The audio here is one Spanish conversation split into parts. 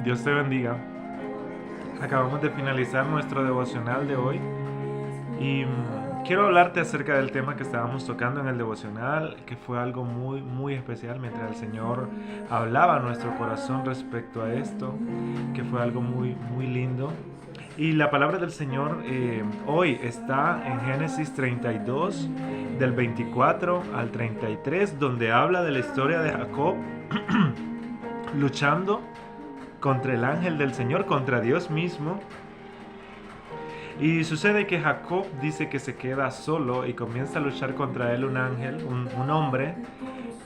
Dios te bendiga. Acabamos de finalizar nuestro devocional de hoy y quiero hablarte acerca del tema que estábamos tocando en el devocional, que fue algo muy especial mientras el Señor hablaba a nuestro corazón respecto a esto, que fue algo muy lindo. Y la palabra del Señor hoy está en Génesis 32, del 24 al 33, donde habla de la historia de Jacob luchando contra el ángel del Señor, contra Dios mismo. Y sucede que Jacob dice que se queda solo y comienza a luchar contra él un ángel, un hombre.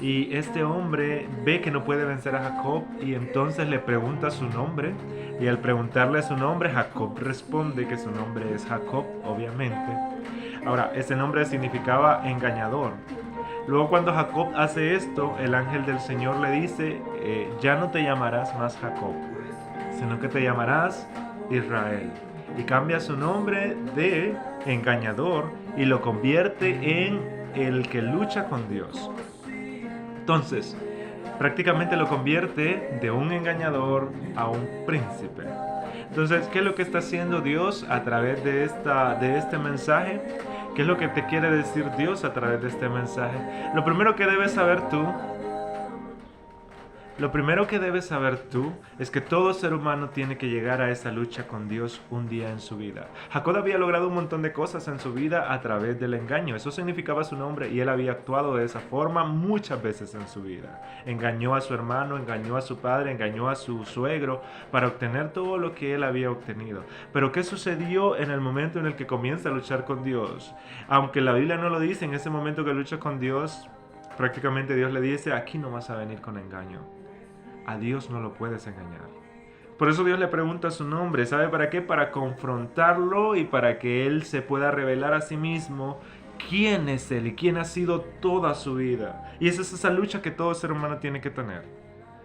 Y este hombre ve que no puede vencer a Jacob y entonces le pregunta su nombre. Y al preguntarle su nombre, Jacob responde que su nombre es Jacob, obviamente. Ahora, ese nombre significaba engañador. Luego cuando Jacob hace esto, el ángel del Señor le dice, ya no te llamarás más Jacob, sino que te llamarás Israel. Y cambia su nombre de engañador y lo convierte en el que lucha con Dios. Entonces, prácticamente lo convierte de un engañador a un príncipe. Entonces, ¿qué es lo que está haciendo Dios a través de este mensaje? ¿Qué es lo que te quiere decir Dios a través de este mensaje? Lo primero que debes saber tú es que todo ser humano tiene que llegar a esa lucha con Dios un día en su vida. Jacob había logrado un montón de cosas en su vida a través del engaño. Eso significaba su nombre y él había actuado de esa forma muchas veces en su vida. Engañó a su hermano, engañó a su padre, engañó a su suegro para obtener todo lo que él había obtenido. Pero ¿qué sucedió en el momento en el que comienza a luchar con Dios? Aunque la Biblia no lo dice, en ese momento que lucha con Dios, prácticamente Dios le dice, aquí no vas a venir con engaño. A Dios no lo puedes engañar. Por eso Dios le pregunta su nombre. ¿Sabe para qué? Para confrontarlo y para que Él se pueda revelar a sí mismo quién es Él y quién ha sido toda su vida. Y esa es esa lucha que todo ser humano tiene que tener.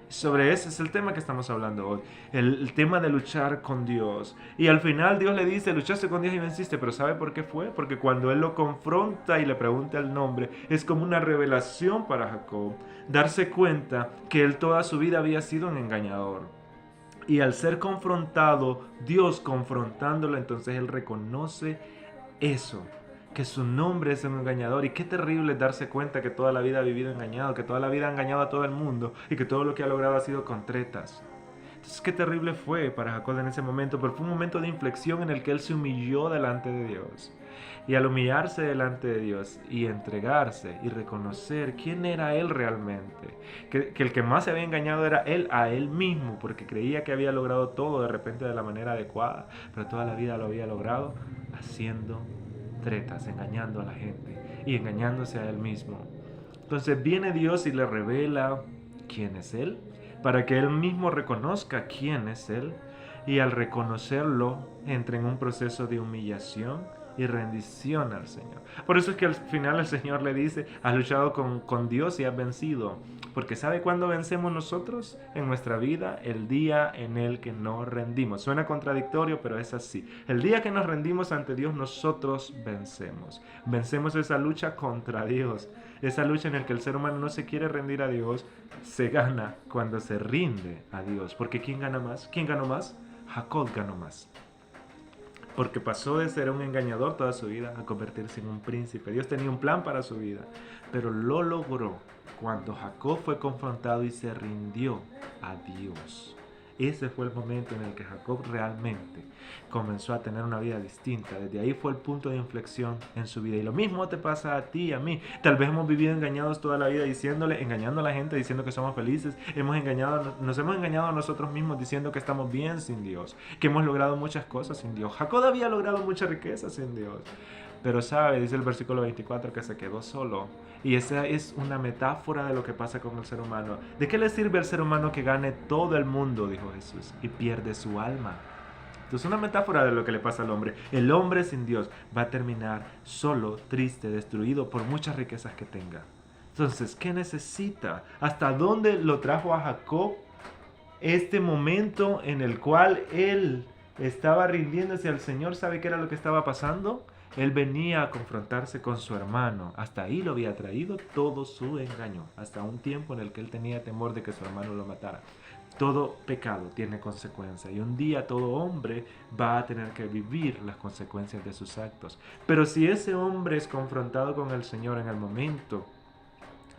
Sobre ese es el tema que estamos hablando hoy. El tema de luchar con Dios. Y al final Dios le dice, luchaste con Dios y venciste. Pero ¿sabe por qué fue? Porque cuando Él lo confronta y le pregunta el nombre, es como una revelación para Jacob. Darse cuenta que él toda su vida había sido un engañador. Y al ser confrontado, Dios confrontándolo, entonces él reconoce eso, que su nombre es un engañador. Y qué terrible es darse cuenta que toda la vida ha vivido engañado, que toda la vida ha engañado a todo el mundo y que todo lo que ha logrado ha sido con tretas. Entonces qué terrible fue para Jacob en ese momento, pero fue un momento de inflexión en el que él se humilló delante de Dios. Y al humillarse delante de Dios y entregarse y reconocer quién era él realmente, que el que más se había engañado era él a él mismo, porque creía que había logrado todo de repente de la manera adecuada, pero toda la vida lo había logrado haciendo tretas, engañando a la gente y engañándose a él mismo. Entonces viene Dios y le revela quién es él, para que él mismo reconozca quién es él, y al reconocerlo entra en un proceso de humillación y rendición al Señor. Por eso es que al final el Señor le dice, has luchado con Dios y has vencido. Porque ¿sabe cuándo vencemos nosotros en nuestra vida? El día en el que nos rendimos. Suena contradictorio, pero es así. El día que nos rendimos ante Dios, nosotros vencemos. Vencemos esa lucha contra Dios. Esa lucha en la que el ser humano no se quiere rendir a Dios, se gana cuando se rinde a Dios. Porque ¿quién gana más? ¿Quién ganó más? Jacob ganó más. Porque pasó de ser un engañador toda su vida a convertirse en un príncipe. Dios tenía un plan para su vida, pero lo logró cuando Jacob fue confrontado y se rindió a Dios. Ese fue el momento en el que Jacob realmente comenzó a tener una vida distinta. Desde ahí fue el punto de inflexión en su vida. Y lo mismo te pasa a ti y a mí. Tal vez hemos vivido engañados toda la vida engañando a la gente diciendo que somos felices. Nos hemos engañado a nosotros mismos diciendo que estamos bien sin Dios, que hemos logrado muchas cosas sin Dios. Jacob había logrado mucha riqueza sin Dios. Pero sabe, dice el versículo 24, que se quedó solo. Y esa es una metáfora de lo que pasa con el ser humano. ¿De qué le sirve al ser humano que gane todo el mundo, dijo Jesús, y pierde su alma? Entonces, una metáfora de lo que le pasa al hombre. El hombre sin Dios va a terminar solo, triste, destruido por muchas riquezas que tenga. Entonces, ¿qué necesita? ¿Hasta dónde lo trajo a Jacob este momento en el cual él estaba rindiéndose al Señor, ¿sabe qué era lo que estaba pasando? Él venía a confrontarse con su hermano. Hasta ahí lo había traído todo su engaño. Hasta un tiempo en el que él tenía temor de que su hermano lo matara. Todo pecado tiene consecuencias y un día todo hombre va a tener que vivir las consecuencias de sus actos. Pero si ese hombre es confrontado con el Señor en el momento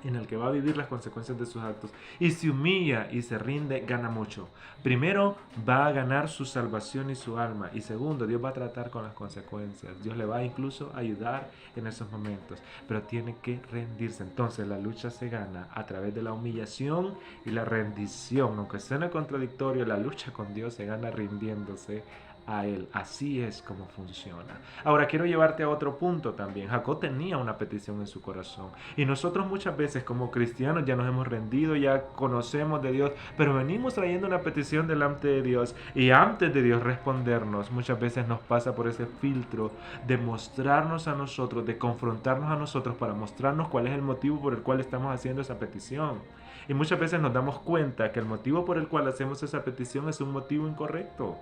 en el que va a vivir las consecuencias de sus actos y se humilla y se rinde, gana mucho. Primero, va a ganar su salvación y su alma. Y segundo, Dios va a tratar con las consecuencias. Dios le va a incluso ayudar en esos momentos. Pero tiene que rendirse. Entonces la lucha se gana a través de la humillación y la rendición. Aunque suene contradictorio, la lucha con Dios se gana rindiéndose a Él. Así es como funciona. Ahora quiero llevarte a otro punto también. Jacob tenía una petición en su corazón. Y nosotros muchas veces como cristianos ya nos hemos rendido, ya conocemos de Dios, pero venimos trayendo una petición delante de Dios y antes de Dios respondernos, muchas veces nos pasa por ese filtro de mostrarnos a nosotros, de confrontarnos a nosotros para mostrarnos cuál es el motivo por el cual estamos haciendo esa petición. Y muchas veces nos damos cuenta que el motivo por el cual hacemos esa petición es un motivo incorrecto.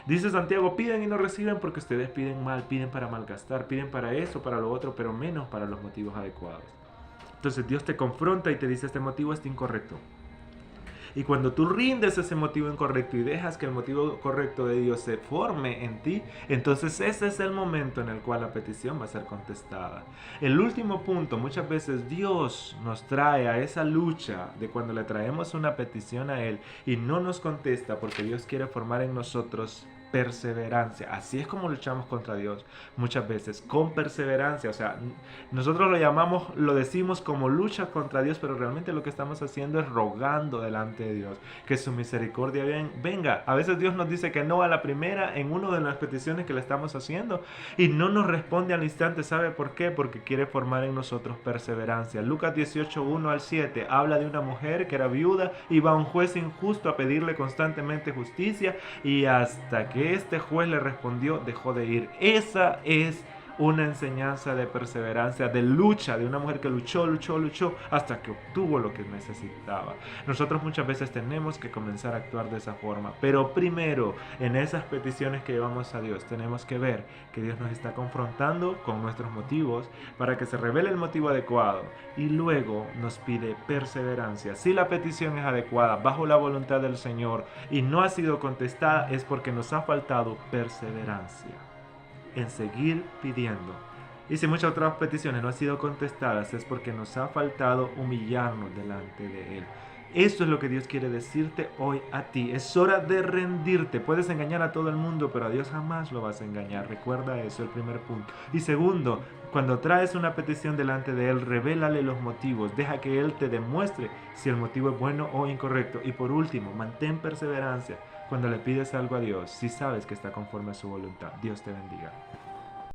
Dice Santiago, piden y no reciben porque ustedes piden mal, piden para malgastar, piden para eso, para lo otro, pero menos para los motivos adecuados. Entonces Dios te confronta y te dice, este motivo es incorrecto. Y cuando tú rindes ese motivo incorrecto y dejas que el motivo correcto de Dios se forme en ti, entonces ese es el momento en el cual la petición va a ser contestada. El último punto, muchas veces Dios nos trae a esa lucha de cuando le traemos una petición a Él y no nos contesta porque Dios quiere formar en nosotros perseverancia. Así es como luchamos contra Dios muchas veces, con perseverancia. O sea, nosotros lo llamamos, lo decimos como lucha contra Dios, pero realmente lo que estamos haciendo es rogando delante de Dios que su misericordia venga. A veces Dios nos dice que no a la primera en una de las peticiones que le estamos haciendo y no nos responde al instante. ¿Sabe por qué? Porque quiere formar en nosotros perseverancia. Lucas 18, 1 al 7 habla de una mujer que era viuda y va a un juez injusto a pedirle constantemente justicia y hasta que este juez le respondió, dejó de ir. Esa es una enseñanza de perseverancia, de lucha, de una mujer que luchó hasta que obtuvo lo que necesitaba. Nosotros muchas veces tenemos que comenzar a actuar de esa forma, pero primero en esas peticiones que llevamos a Dios tenemos que ver que Dios nos está confrontando con nuestros motivos para que se revele el motivo adecuado y luego nos pide perseverancia. Si la petición es adecuada, bajo la voluntad del Señor y no ha sido contestada, es porque nos ha faltado perseverancia en seguir pidiendo. Y si muchas otras peticiones no han sido contestadas es porque nos ha faltado humillarnos delante de Él. Esto es lo que Dios quiere decirte hoy a ti. Es hora de rendirte. Puedes engañar a todo el mundo, pero a Dios jamás lo vas a engañar. Recuerda eso, el primer punto. Y segundo, cuando traes una petición delante de Él, revélale los motivos. Deja que Él te demuestre si el motivo es bueno o incorrecto. Y por último, mantén perseverancia cuando le pides algo a Dios, si sabes que está conforme a su voluntad. Dios te bendiga.